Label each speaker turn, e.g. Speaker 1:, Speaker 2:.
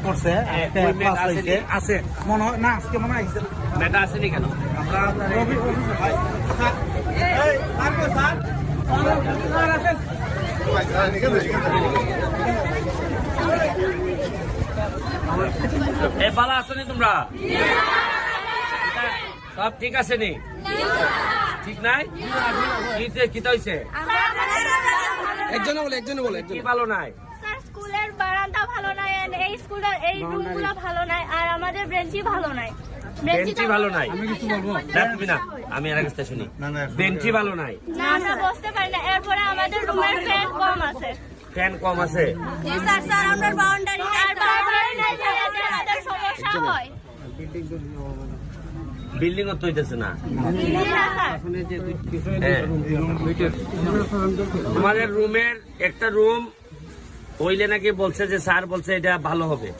Speaker 1: করছে আছে মনে হয় না আজকে মনে হয়
Speaker 2: মেয়েটা আসেনি কেন? এ ভালো আসেনি তোমরা? সব ঠিক আছে নি? ঠিক নাই? কি হয়েছে?
Speaker 3: একজনে বলে
Speaker 2: কি ভালো নাই?
Speaker 4: স্কুলের বারান্দা ভালো নাই, এই স্কুলের এই রুমগুলো ভালো নাই, আর আমাদের বেঞ্চি ভালো নাই।
Speaker 2: বেঞ্চি ভালো নাই? আমি কিছু বলবো না, তুমি না, আমি আর কাছে শুনি। বেঞ্চি ভালো নাই
Speaker 4: না, আমরা বসতে পারি না। এরপরে আমাদের রুমের ফ্যান কম আছে।
Speaker 2: ফ্যান কম আছে?
Speaker 4: জি স্যার, সারাউন্ডার বাউন্ডারি আর বাউন্ডারি নাই, আমাদের সমস্যা হয়।
Speaker 2: বিল্ডিং ও তৈতেছে না? তোমাদের রুমের একটা রুম হইলে নাকি বলছে যে স্যার বলছে এটা ভালো হবে।